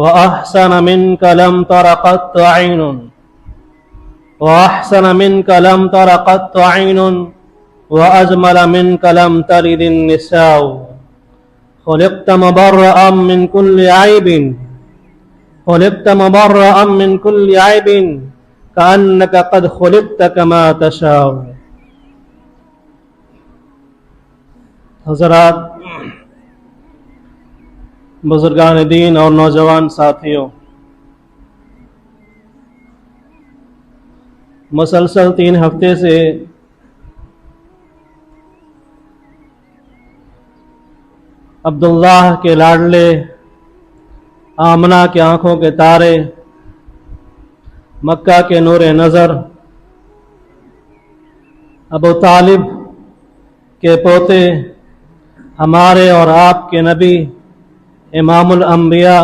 وأحسن منك لم تر قط عين وأحسن منك لم تر قط عين وأجمل منك لم تلد النساء خلقت مبرأ من كل عيب خلقت مبرأ من كل عيب كأنك قد خلقت كما تشاء۔ حضرات، بزرگان دین اور نوجوان ساتھیوں، مسلسل 3 ہفتے سے عبداللہ کے لاڈلے، آمنہ کے آنکھوں کے تارے، مکہ کے نور نظر، ابو طالب کے پوتے، ہمارے اور آپ کے نبی، امام الانبیاء،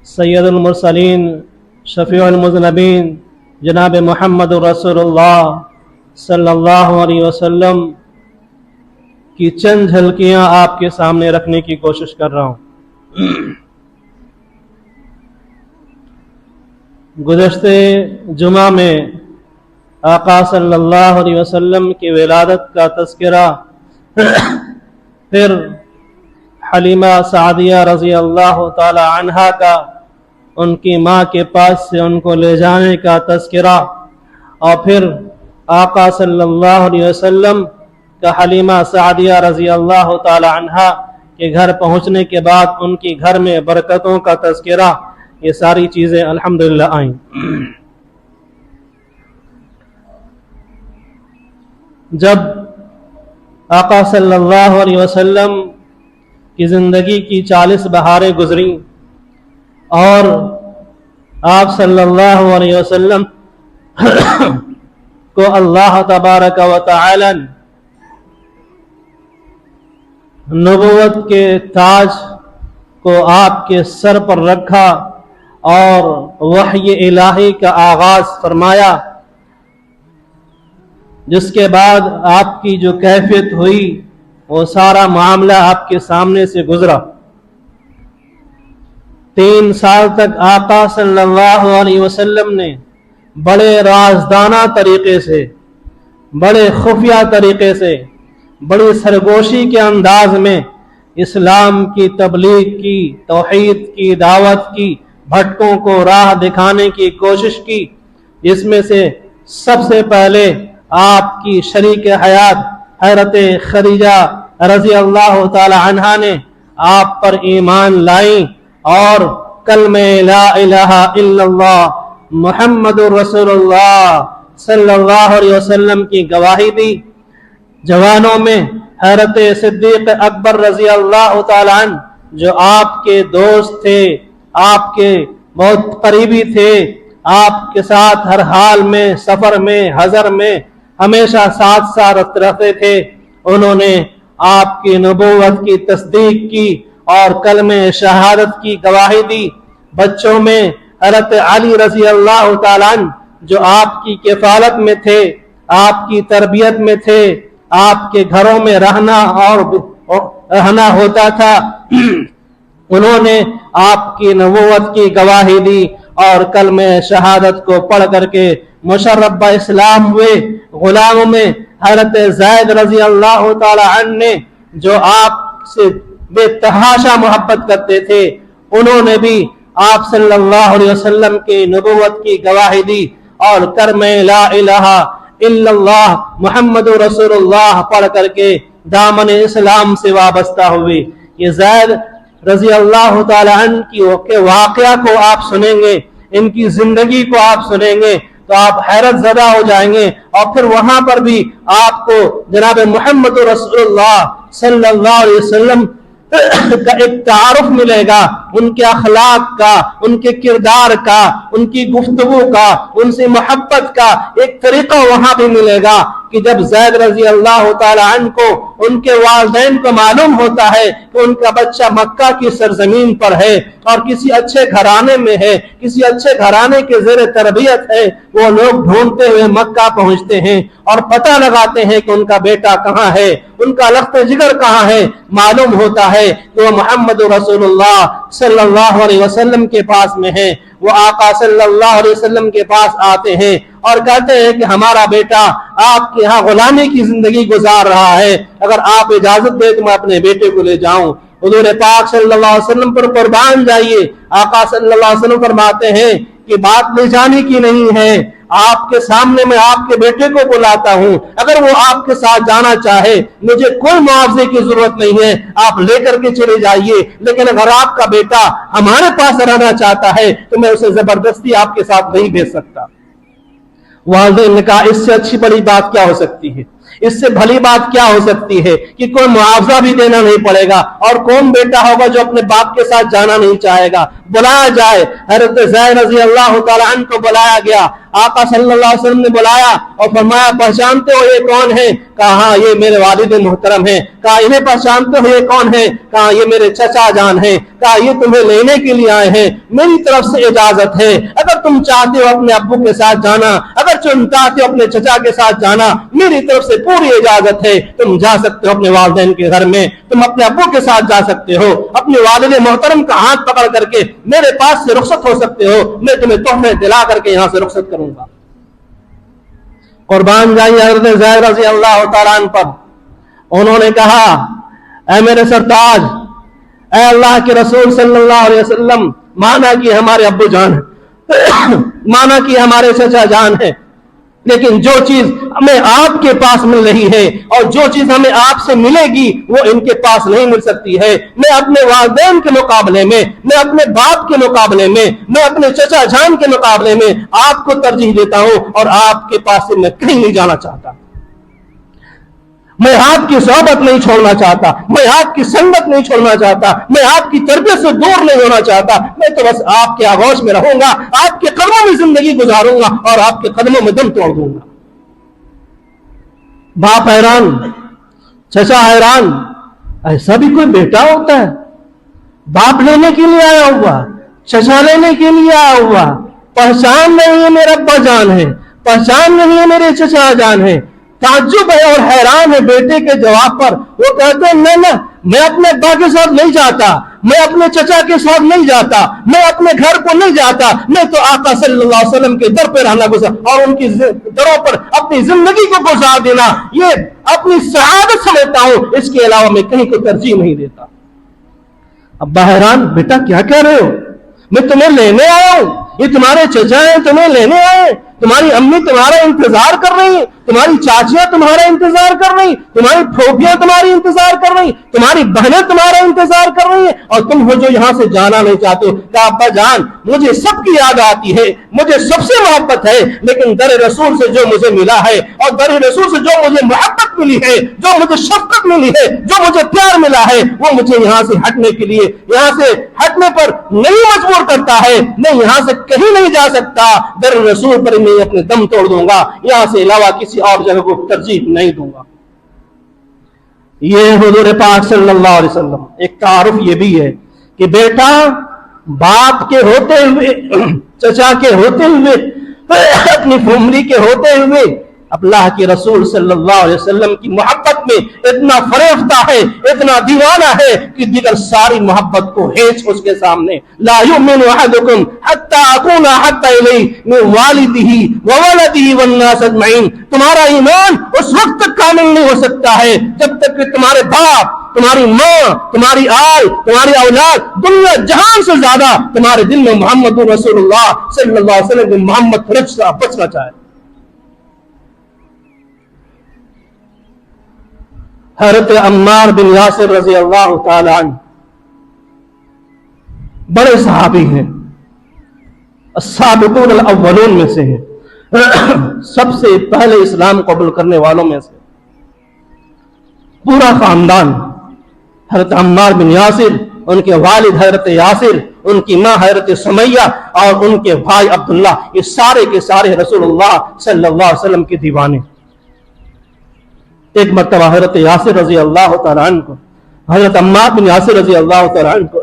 سید المرسلین، شفیع المذنبین، جناب محمد رسول اللہ صلی اللہ علیہ وسلم کی چند جھلکیاں آپ کے سامنے رکھنے کی کوشش کر رہا ہوں۔ گزشتے جمعہ میں آقا صلی اللہ علیہ وسلم کی ولادت کا تذکرہ، پھر حلیمہ سعدیہ رضی اللہ تعالی عنہا کا ان کی ماں کے پاس سے ان کو لے جانے کا تذکرہ، اور پھر آقا صلی اللہ علیہ وسلم کا حلیمہ سعدیہ رضی اللہ تعالی عنہا کے گھر پہنچنے کے بعد ان کی گھر میں برکتوں کا تذکرہ، یہ ساری چیزیں الحمدللہ آئیں۔ جب آقا صلی اللہ علیہ وسلم کی زندگی کی 40 بہاریں گزریں اور آپ صلی اللہ علیہ وسلم کو اللہ تبارک و تعالی نبوت کے تاج کو آپ کے سر پر رکھا اور وحی الہی کا آغاز فرمایا، جس کے بعد آپ کی جو کیفیت ہوئی وہ سارا معاملہ آپ کے سامنے سے گزرا۔ 3 سال تک آقا صلی اللہ علیہ وسلم نے بڑے رازدانہ طریقے سے، بڑے خفیہ طریقے سے، بڑی سرگوشی کے انداز میں اسلام کی تبلیغ کی، توحید کی دعوت کی، بھٹکوں کو راہ دکھانے کی کوشش کی، جس میں سے سب سے پہلے آپ کی شریک حیات حضرت خدیجہ رضی اللہ تعالی عنہا نے آپ پر ایمان لائیں اور کلمہ لا الہ الا اللہ محمد رسول اللہ صلی اللہ علیہ وسلم کی گواہی دی۔ جوانوں میں حضرت صدیق اکبر رضی اللہ تعالی عنہ، جو آپ کے دوست تھے، آپ کے بہت قریبی تھے، آپ کے ساتھ ہر حال میں، سفر میں، حضر میں ہمیشہ ساتھ رہتے تھے، انہوں نے آپ کی نبوت کی تصدیق کی اور کلمہ شہادت کی گواہی دی۔ بچوں میں حضرت علی رضی اللہ تعالیٰ عنہ، جو آپ کی کفالت میں تھے، آپ کی تربیت میں تھے، آپ کے گھروں میں رہنا ہوتا تھا، انہوں نے آپ کی نبوت کی گواہی دی اور کلمہ شہادت کو پڑھ کر کے مشرف اسلام ہوئے۔ غلاموں میں حضرت زید رضی اللہ تعالی عنہ نے، جو آپ سے بے تحاشا محبت کرتے تھے، انہوں نے بھی آپ صلی اللہ علیہ وسلم کی نبوت کی گواہی دی اور کلمہ لا الہ الا اللہ محمد رسول اللہ پڑھ کر کے دامن اسلام سے وابستہ ہوئے۔ یہ زید رضی اللہ تعالی عنہ کے واقعہ کو آپ سنیں گے، ان کی زندگی کو آپ سنیں گے تو آپ حیرت زدہ ہو جائیں گے، اور پھر وہاں پر بھی آپ کو جناب محمد رسول اللہ صلی اللہ علیہ وسلم کا ایک تعارف ملے گا، ان کے اخلاق کا، ان کے کردار کا، ان کی گفتگو کا، ان سے محبت کا ایک طریقہ وہاں بھی ملے گا کہ جب زید رضی اللہ تعالی عنہ کو ان کے والدین کو معلوم ہوتا ہے کہ ان کا بچہ مکہ کی سرزمین پر ہے اور کسی اچھے گھرانے میں ہے، کسی اچھے گھرانے کے زیر تربیت ہے، وہ لوگ ڈھونڈتے ہوئے مکہ پہنچتے ہیں اور پتہ لگاتے ہیں کہ ان کا بیٹا کہاں ہے، ان کا لخت جگر کہاں ہے۔ معلوم ہوتا ہے کہ تو وہ محمد रसूलुल्लाह सल्लल्लाहु अलैहि वसल्लम के पास में है। वो आका सल्लल्लाहु अलैहि वसल्लम के पास आते हैं और कहते हैं कि हमारा बेटा आपके यहाँ गुलामी की जिंदगी गुजार रहा है, अगर आप इजाजत दे तो मैं अपने बेटे को ले जाऊं। हुजूर पाक सल्लल्लाहु अलैहि वसल्लम पर कुर्बान जाइए। आका सल्लल्लाहु अलैहि वसल्लम फरमाते हैं कि बात ले जाने की नहीं है, आपके सामने मैं आपके बेटे को बुलाता हूं, अगर वो आपके साथ जाना चाहे मुझे कोई मुआवजे की जरूरत नहीं है, आप लेकर के चले जाइए, लेकिन अगर आपका बेटा हमारे पास रहना चाहता है तो मैं उसे जबरदस्ती आपके साथ नहीं भेज सकता। वालिदैन ने कहा इससे अच्छी बड़ी बात क्या हो सकती है, इससे भली बात क्या हो सकती है कि कोई मुआवजा भी देना नहीं पड़ेगा। और कौन बेटा होगा जो अपने बाप के साथ जाना नहीं चाहेगा। बुलाया जाए। हज़रत ज़ैद रज़ी अल्लाह तआला अन्हु को बुलाया गया। आका सल्लल्लाहु अलैहि वसल्लम ने बुलाया और फरमाया पहचानते हो ये कौन है? कहा हाँ ये मेरे वालिद मोहतरम है। कहा इन्हें पहचानते हो ये कौन है? कहा ये मेरे चचा जान है। कहा ये तुम्हें लेने के लिए आए हैं, मेरी तरफ से इजाजत है, अगर तुम चाहते हो अपने अब्बू के साथ जाना, अगर तुम चाहते हो अपने चचा के साथ जाना, मेरी तरफ से पूरी इजाजत है, तुम जा सकते हो अपने वालिदैन के घर में, तुम अपने अब्बू के साथ जा सकते हो, अपने वालिद मोहतरम का हाथ पकड़ करके मेरे पास से रुखसत हो सकते हो, मैं तुम्हें तोहफे दिला करके यहां से रुखसत करूंगा। कुर्बान जाइए हज़रत ज़ैद रज़ी अल्लाह तआला अन्हु पर। उन्होंने कहा ऐ मेरे सरताज, ऐ अल्लाह के रसूल सल्लल्लाहु अलैहि वसल्लम, माना कि हमारे अब्बू जान है माना कि हमारे चचा जान है, लेकिन जो चीज हमें आपके पास मिल रही है और जो चीज हमें आपसे मिलेगी वो इनके पास नहीं मिल सकती है। मैं अपने वालिदैन के मुकाबले में, मैं अपने बाप के मुकाबले में, मैं अपने चचा जान के मुकाबले में आपको तरजीह देता हूं और आपके पास से मैं कहीं नहीं जाना चाहता। मैं आपकी सोहबत नहीं छोड़ना चाहता, मैं आपकी संगत नहीं छोड़ना चाहता, मैं आपकी तरबियत से दूर नहीं होना चाहता, मैं तो बस आपके आगोश में रहूंगा, आपके कदमों में जिंदगी गुजारूंगा और आपके कदमों में दम तोड़ दूंगा। बाप हैरान, चचा हैरान, ऐसा भी कोई बेटा होता है? बाप लेने के लिए आया हुआ, चचा लेने के लिए आया हुआ, पहचान नहीं है मेरा अब्बा जान है, पहचान नहीं है मेरे चचा जान है। ताज्जुब है और हैरान है बेटे के जवाब पर। वो कहते हैं ना मैं अपने अब्बा के साथ नहीं जाता, मैं अपने चचा के साथ नहीं जाता, मैं अपने घर को नहीं जाता, मैं तो आका सल्लल्लाहु अलैहि वसल्लम के दर पे रहना गुजार और उनकी दरों पर अपनी जिंदगी को गुजार देना ये अपनी सआदत समझता हूं, इसके अलावा मैं कहीं को तरजीह नहीं देता। अब्बा हैरान, बेटा क्या कह रहे हो? मैं तुम्हें लेने आया हूं, ये तुम्हारे चचा हैं तुम्हें लेने आए, तुम्हारी अम्मी तुम्हारा इंतजार कर रही है, तुम्हारी चाचियां तुम्हारा इंतजार कर रही, तुम्हारी फूफियां तुम्हारी इंतजार कर रही, तुम्हारी बहनें तुम्हारा इंतजार कर रही है और तुम हो जो यहां से जाना नहीं चाहते हो। कहा अब्बा जान मुझे सबकी याद आती है, मुझे सबसे मोहब्बत है, लेकिन दर रसूल से जो मुझे मिला है और दर रसूल से जो मुझे मोहब्बत मिली है, जो मुझे शफकत मिली है, जो मुझे प्यार मिला है, वो मुझे यहां से हटने के लिए, यहां से हटने पर नहीं मजबूर करता है। मैं यहां से कहीं नहीं जा सकता, दर रसूल पर मैं अपने दम तोड़ दूंगा, यहां से अलावा किसी और जगह को तरजीह नहीं दूंगा। ये हुजूर पाक सल्लल्लाहु अलैहि वसल्लम। एक तारुफ ये भी है कि बेटा बाप के होते हुए, चचा के होते हुए, अपनी फैमिली के होते हुए अल्लाह के रसूल सल्लल्लाहु अलैहि वसल्लम की मोहब्बत में इतना फरेफ्ता है, इतना दीवाना है कि दिगर सारी मोहब्बत को हेच उसके सामने। ला युमिनु अहदुकुम हत्ता अकूना हत्ता इलैहि मिन वालिदिही व वलदिही वन नास अजमईन। तुम्हारा ईमान उस वक्त तक कामिल नहीं हो सकता है जब तक कि तुम्हारे बाप, तुम्हारी माँ, तुम्हारी आल, तुम्हारी औलाद, दुनिया जहान से ज्यादा तुम्हारे दिल में मोहम्मद रसूलुल्लाह सल्लल्लाहु अलैहि वसल्लम मोहम्मद रचा बचना चाहे। हज़रत अम्मार बिन यासिर रज़ी अल्लाह तआला अन्हु बड़े सहाबी हैं, अस्साबिकून अल-अव्वलून में से हैं, सबसे पहले इस्लाम कबूल करने वालों में से पूरा खानदान। हज़रत अम्मार बिन यासिर, उनके वालिद हज़रत यासिर, उनकी माँ हज़रत सुमैया और उनके भाई अब्दुल्ला, ये सारे के सारे रसूलुल्लाह सल्लल्लाहु अलैहि वसल्लम के दीवाने। एक मर्तबा हज़रत यासिर रज़ी अल्लाह तआला अन्हु को, हज़रत अम्मार बिन यासिर रज़ी अल्लाह तआला अन्हु को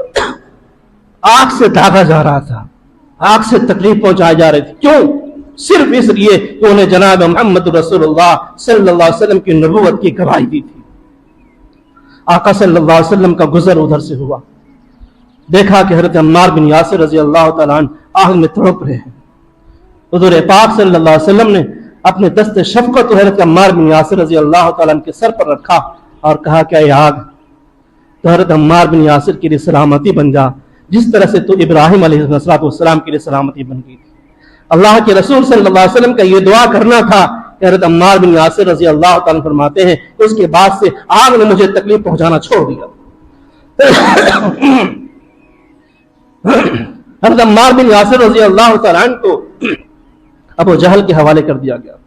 आग से दागा जा रहा था, आग से तकलीफ पहुंचाई जा रही थी। क्यों? सिर्फ इसलिए कि उन्हें जनाब मोहम्मद रसूलुल्लाह सल्लल्लाहु अलैहि वसल्लम की नबूवत की गवाही दी थी। आका सल्लल्लाहु अलैहि वसल्लम का गुजर उधर से हुआ, देखा कि हज़रत अम्मार बिन यासिर रजी अल्लाह तआला अन्हु आग में तड़प रहे हैं। हुज़ूर पाक सल्लल्लाहु अलैहि वसल्लम ने अपने दस्ते शफ़क़त हज़रत अम्मार बिन यासिर रजी अल्लाह तआला अन्हु के सर पर रखा और कहा कि ऐ आग, तो हज़रत अम्मार बिन यासिर के लिए सलामती बन जा, जिस तरह से तो इब्राहिम अलैहिस्सलाम के लिए सलामती बन गई थी। अल्लाह के रसूल सल्लल्लाहु अलैहि वसल्लम का ये दुआ करना था कि हज़रत अम्मार बिन यासिर रजी अल्लाह तआला फरमाते हैं, उसके बाद से आग ने मुझे तकलीफ पहुंचाना छोड़ दिया। हज़रत अम्मार बिन यासिर रजी अल्लाह तआला अन्हु को अबू जहल के हवाले कर दिया गया।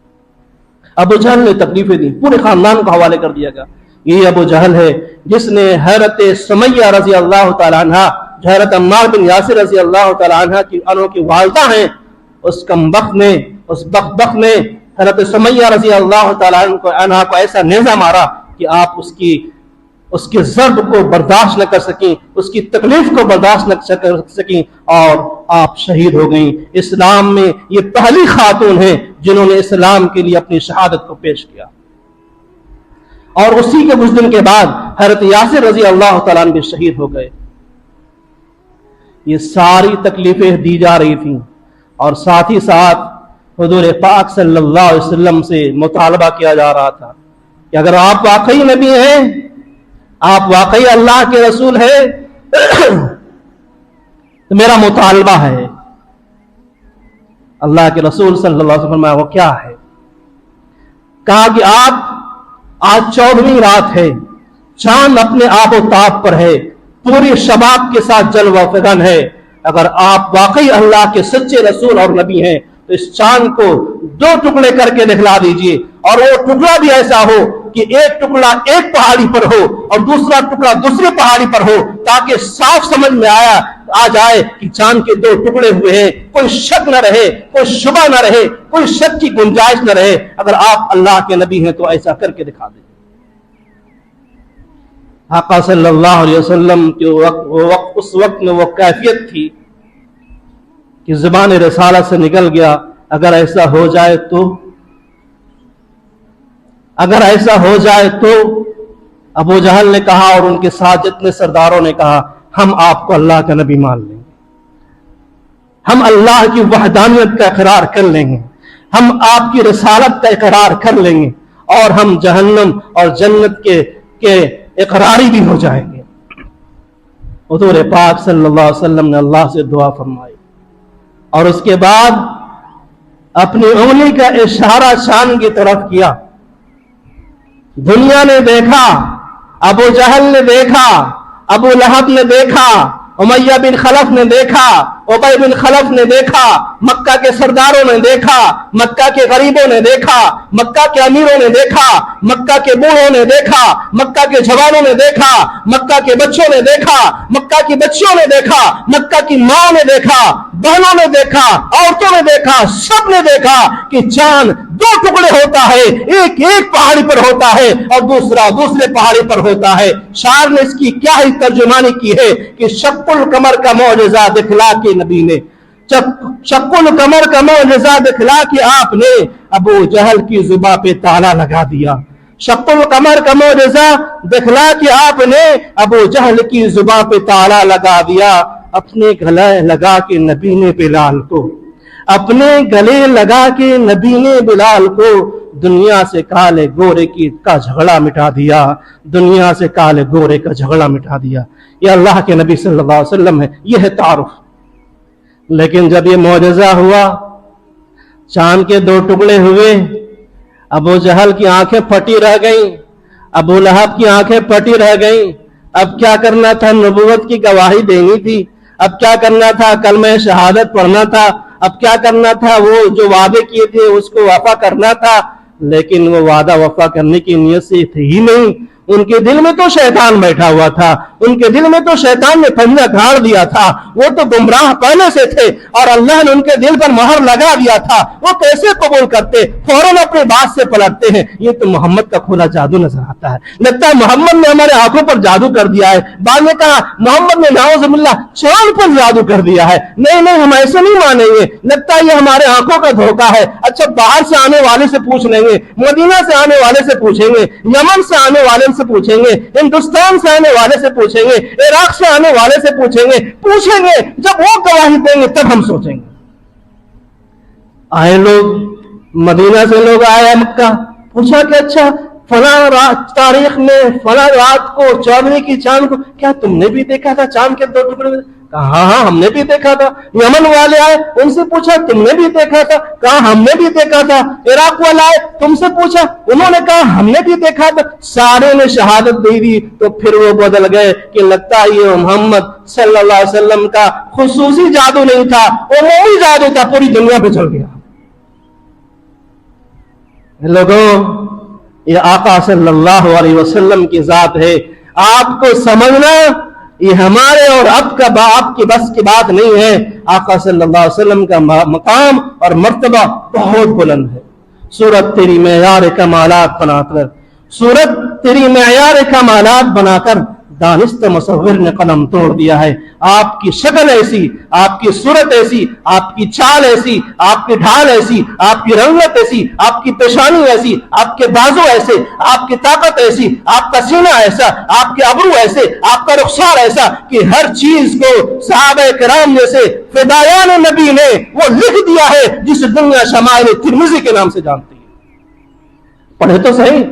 अबू जहल ने तकलीफें दी, पूरे खानदान को हवाले कर दिया गया। ये अबू जहल है जिसने हज़रत सुमैया रजी अल्लाह तआला अन्हा, हज़रत अम्मार बिन यासिर रजी अल्लाह तआला अन्हा की वालिदा हैं, उस कमबख्त ने, उस बख्त ने हज़रत सुमैया रजी अल्लाह तआला अन्हा को ऐसा नेज़ा मारा कि आप उसके ज़र्ब को बर्दाश्त न कर सकें, उसकी तकलीफ को बर्दाश्त न कर सकें और आप शहीद हो गई। इस्लाम में ये पहली खातून है जिन्होंने इस्लाम के लिए अपनी शहादत को पेश किया। और उसी के कुछ दिन के बाद हज़रत यासिर रजी अल्लाह तआला अन्हु भी शहीद हो गए। ये सारी तकलीफें दी जा रही थी और साथ ही साथ हुज़ूर पाक सल्लल्लाहु अलैहि वसल्लम से मुतालबा किया जा रहा था कि अगर आप वाकई नबी हैं, आप वाकई अल्लाह के रसूल है, तो मेरा मुतालबा है। अल्लाह के रसूल सल्लल्लाहु अलैहि वसल्लम वो क्या है? कहा कि आप आज 14वीं रात है, चांद अपने आबोताब पर है, पूरी शबाब के साथ जलवा फिगन है। अगर आप वाकई अल्लाह के सच्चे रसूल और नबी हैं तो इस चांद को 2 टुकड़े करके दिखला दीजिए, और वो टुकड़ा भी ऐसा हो कि एक टुकड़ा एक पहाड़ी पर हो और दूसरा टुकड़ा दूसरी पहाड़ी पर हो, ताकि साफ समझ में आ जाए कि चांद के 2 टुकड़े हुए हैं, कोई शक न रहे, कोई शुबा न रहे, कोई शक की गुंजाइश न रहे। अगर आप अल्लाह के नबी हैं तो ऐसा करके दिखा दीजिए। आका सल्लल्लाहु अलैहि वसल्लम के उस वक्त में वो कैफियत थी कि ज़ुबान रिसालत से निकल गया, अगर ऐसा हो जाए तो, अगर ऐसा हो जाए तो। अबू जहल ने कहा और उनके साथ जितने सरदारों ने कहा, हम आपको अल्लाह का नबी मान लेंगे, हम अल्लाह की वहदानियत का इकरार कर लेंगे, हम आपकी रिसालत का इकरार कर लेंगे और हम जहन्नम और जन्नत के इकरारी भी हो जाएंगे। हुज़ूर पाक सल्लल्लाहु अलैहि वसल्लम ने अल्लाह से दुआ फरमाई और उसके बाद अपनी उंगली का इशारा चांद की तरफ किया। दुनिया ने देखा, अबू जहल ने देखा, अबू लहब ने देखा, उमैया बिन खलफ ने देखा, उबय बिन खलफ ने देखा, मक्का के सरदारों ने देखा, मक्का के गरीबों ने देखा, मक्का के अमीरों ने देखा, मक्का के बूढ़ों ने देखा, मक्का के जवानों ने देखा, मक्का के बच्चों ने देखा, मक्का की बच्चियों ने देखा, मक्का की माँ ने देखा, बहनों ने देखा, औरतों ने देखा, सब ने देखा कि चांद 2 टुकड़े होता है, एक पहाड़ी पर होता है और दूसरा दूसरे पहाड़ी पर होता है। शायर ने इसकी क्या ही तर्जुमानी की है कि शक्कुल कमर का मौजज़ा दिखला के नबी ने, शक्कुल कमर का मौजज़ा दिखला के आपने अबू जहल की जुबां पे ताला लगा दिया। शक्कुल कमर का मौजज़ा दिखला के आपने अबू जहल की जुबां पे ताला लगा दिया। अपने गले लगा के नबी ने बिलाल को, अपने गले लगा के नबी ने बिलाल को दुनिया से काले गोरे का झगड़ा मिटा दिया, दुनिया से काले गोरे का झगड़ा मिटा दिया। ये अल्लाह के नबी सल्लल्लाहु अलैहि वसल्लम है, यह है तारुफ। लेकिन जब ये मौजज़ा हुआ, चांद के 2 टुकड़े हुए, अबू जहल की आंखें फटी रह गईं, अबू लहब की आंखें फटी रह गईं। अब क्या करना था? नबूवत की गवाही देनी थी। अब क्या करना था? कलमा शहादत पढ़ना था। अब क्या करना था? वो जो वादे किए थे उसको वफा करना था। लेकिन वो वादा वफा करने की नियत से थी ही नहीं। उनके दिल में तो शैतान बैठा हुआ था, ان کے دل میں تو شیطان نے پنجہ گاڑ دیا تھا، وہ تو گمراہ پہلے سے تھے اور اللہ نے ان کے دل پر مہر لگا دیا تھا، وہ کیسے قبول کرتے؟ فوراً اپنی بات سے پلٹتے ہیں۔ یہ تو محمد کا کھلا جادو نظر آتا ہے، لگتا ہے محمد نے ہمارے آنکھوں پر جادو کر دیا ہے۔ بعد نے کہا محمد نے نعوذ باللہ چاند پر جادو کر دیا ہے۔ نہیں ہم ایسے نہیں مانیں گے، لگتا ہے یہ ہمارے آنکھوں کا دھوکہ ہے۔ اچھا باہر سے آنے والے سے پوچھ لیں گے، مدینہ سے آنے والے سے پوچھیں گے، یمن سے آنے والے سے پوچھیں گے، ہندوستان سے آنے والے سے پوچھیں گے، عراق سے آنے والے سے پوچھیں گے۔ جب وہ گواہی دیں گے تب ہم سوچیں گے۔ آئے لوگ مدینہ سے، لوگ آئے مکہ، پوچھا کہ اچھا فلاں تاریخ میں فلاں رات کو 14ویں کی چاند کو کیا تم نے بھی دیکھا تھا چاند کے 2 ٹکڑے؟ کہا ہاں ہم نے بھی دیکھا تھا۔ یمن والے آئے، ان سے پوچھا تم نے بھی دیکھا تھا؟ کہا ہم نے بھی دیکھا تھا۔ عراق والے آئے، تم سے پوچھا؟ انہوں نے کہا ہم نے بھی دیکھا تھا۔ سارے نے شہادت دے دی تو پھر وہ بدل گئے کہ لگتا ہے یہ محمد صلی اللہ علیہ وسلم کا خصوصی جادو نہیں تھا، عمومی جادو تھا، پوری دنیا پہ چل گیا۔ لوگوں یہ آقا صلی اللہ علیہ وسلم کی ذات ہے، آپ کو سمجھنا یہ ہمارے اور آپ کی بس کی بات نہیں ہے۔ آقا صلی اللہ علیہ وسلم کا مقام اور مرتبہ بہت بلند ہے۔ سورت تیری معیار کمالات بنا کر دانست مصور نے قلم توڑ دیا ہے۔ آپ کی شکل ایسی، آپ کی صورت ایسی، آپ کی چال ایسی، آپ کی ڈھال ایسی، آپ کی رنگت ایسی، آپ کی پیشانی ایسی، آپ کے بازو ایسے، آپ کی طاقت ایسی، آپ کا سینہ ایسا، آپ کے ابرو ایسے، آپ کا رخسار ایسا کہ ہر چیز کو صحابہ کرام جیسے فدایان نبی نے وہ لکھ دیا ہے جس دنیا شمائل ترمذی کے نام سے جانتی ہے۔ پڑھے تو صحیح،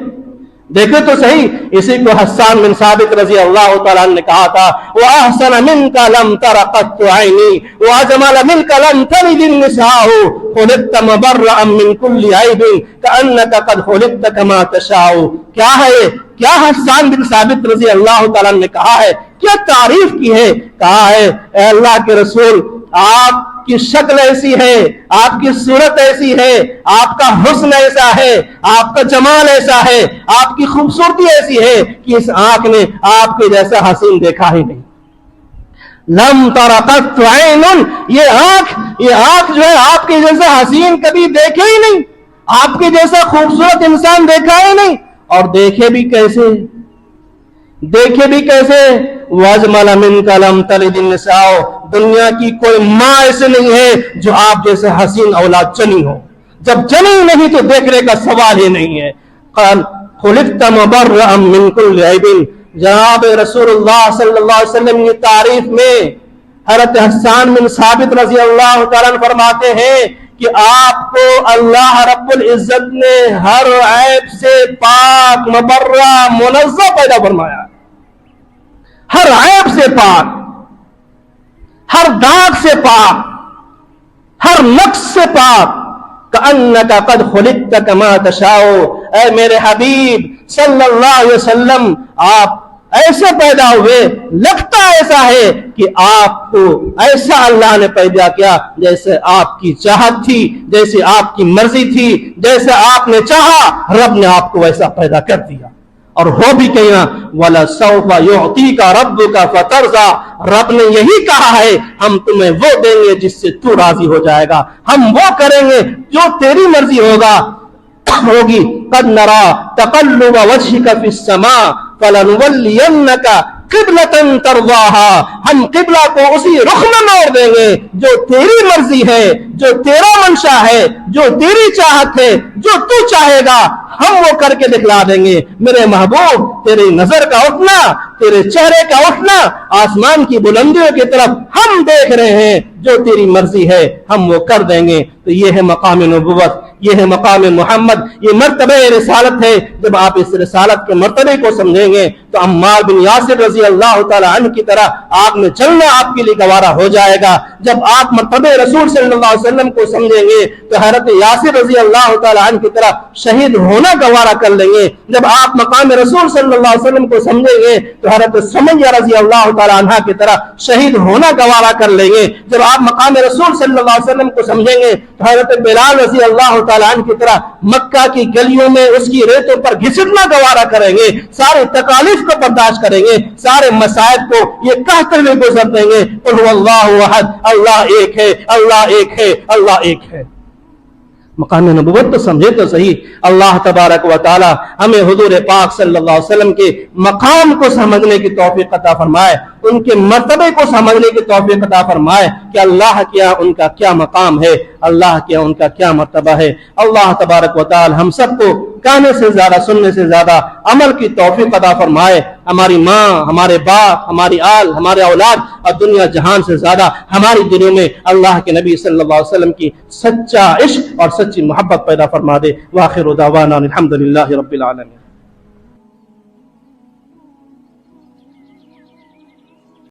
دیکھے تو صحیح، اسی کو حسان بن ثابت رضی اللہ تعالیٰ عنہ نے کہا تھا وَأَحْسَنَ مِنْكَ لَمْ تَرَ قَطُّ عَيْنِي وَأَجْمَلَ مِنْكَ لَمْ تَلِدِ النِّسَاءُ خُلِقْتَ مُبَرَّأً مِنْ كُلِّ عَيْبٍ كَأَنَّكَ قَدْ خُلِقْتَ كَمَا تَشَاءُ۔ کیا ہے، کیا حسان بن ثابت رضی اللہ تعالیٰ عنہ نے کہا ہے، کیا تعریف کی ہے؟ کہا ہے اے اللہ کے رسول، آپ کی شکل ایسی ہے، آپ کی صورت ایسی ہے، آپ کا حسن ایسا ہے، آپ کا جمال ایسا ہے، آپ کی خوبصورتی ایسی ہے کہ اس آنکھ نے آپ کے جیسا حسین دیکھا ہی نہیں۔ لم تر قط عین، یہ آنکھ جو ہے آپ کے جیسا حسین کبھی دیکھے ہی نہیں، آپ کے جیسا خوبصورت انسان دیکھا ہی نہیں، اور دیکھے بھی کیسے؟ وَأَجْمَلَ مِنْكَ لَمْ تَلِدِ النِّسَاءُ، دنیا کی کوئی ماں ایسے نہیں ہے جو آپ جیسے حسین اولاد جنی ہو، جب جنی نہیں تو دیکھنے کا سوال ہی نہیں ہے۔ قال خلقت مبرأ من كل عیب، جناب رسول اللہ صلی اللہ علیہ وسلم کی تعریف میں حضرت حسان بن ثابت رضی اللہ تعالیٰ عنہ فرماتے ہیں کہ آپ کو اللہ رب العزت نے ہر عیب سے پاک، مبرہ، منزہ پیدا فرمایا، ہر عیب سے پاک، ہر داغ سے پاک، ہر نقص سے پاک۔ کأنک قد خلقت کما تشاء، اے میرے حبیب صلی اللہ علیہ وسلم آپ ایسے پیدا ہوئے، لگتا ایسا ہے کہ آپ کو ایسا اللہ نے پیدا کیا جیسے آپ کی چاہت تھی، جیسے آپ کی مرضی تھی، جیسے آپ نے چاہا رب نے آپ کو ویسا پیدا کر دیا۔ اور ہو بھی کہنا وَلَسَوْفَ يُعْطِيكَ رَبُّكَ فَتَرْضَىٰ، رب نے یہی کہا ہے ہم تمہیں وہ دیں گے جس سے تو راضی ہو جائے گا، ہم وہ کریں گے جو تیری مرضی ہوگی۔ قَدْ نَرَىٰ تَقَلُّبَ وَجْهِكَ فِي السَّمَاءِ فَلَنُوَلِّيَنَّكَ قِبْلَةً تَرْضَاهَا، ہم قبلہ کو اسی رخ میں موڑ دیں گے جو تیری مرضی ہے، جو تیرا منشا ہے، جو تیری چاہت ہے، جو تو چاہے گا ہم وہ کر کے دکھلا دیں گے۔ میرے محبوب تیری نظر کا اٹھنا، تیرے چہرے کا اٹھنا آسمان کی بلندیوں کی طرف ہم دیکھ رہے ہیں، جو تیری مرضی ہے ہم وہ کر دیں گے۔ تو یہ ہے مقام نبوت، یہ ہے مقام محمد، یہ مرتبہ رسالت ہے۔ جب آپ اس رسالت کے مرتبے کو سمجھیں گے تو عمار بن یاسر رضی اللہ تعالی عنہ کی طرح آگ میں چلنا آپ کے لیے گوارا ہو جائے گا۔ جب آپ مرتبہ رسول صلی اللہ علیہ وسلم کو سمجھیں گے تو حضرت یاسر رضی اللہ تعالی عنہ کی طرح شہید ہونا گوارا کر لیں گے۔ جب آپ مقام رسول صلی اللہ علیہ وسلم کو سمجھیں گے تو حضرت سمیہ رضی اللہ تعالی عنہ کی طرح شہید ہونا گوارا کر لیں گے۔ جب آپ مقام رسول صلی اللہ علیہ وسلم کو سمجھیں گے تو حضرت بلال رضی اللہ تعالی تعالیٰ عنہ کی طرح مکہ کی گلیوں میں اس کی ریتوں پر گھسٹنا گوارا کریں گے، سارے تکالیف کو برداشت کریں گے، سارے مصائب کو یہ کہتے ہوئے گزر دیں گے قل هو اللہ احد، اللہ ایک ہے، اللہ ایک ہے، اللہ ایک ہے۔ مقام نبوت تو سمجھے تو صحیح۔ اللہ تبارک و تعالی ہمیں حضور پاک صلی اللہ علیہ وسلم کے مقام کو سمجھنے کی توفیق عطا فرمائے، ان کے مرتبے کو سمجھنے کی توفیق عطا فرمائے کہ اللہ کیا ان کا کیا مقام ہے، اللہ کیا ان کا کیا مرتبہ ہے۔ اللہ تبارک و تعالی ہم سب کو کہنے سے زیادہ سننے سے زیادہ عمل کی توفیق عطا فرمائے۔ ہماری ماں، ہمارے باپ، ہماری آل، ہمارے اولاد اور دنیا جہان سے زیادہ ہماری دلوں میں اللہ کے نبی صلی اللہ علیہ وسلم کی سچا عشق اور سچی محبت پیدا فرما دے۔ وآخر دعوانا الحمدللہ رب العالمین۔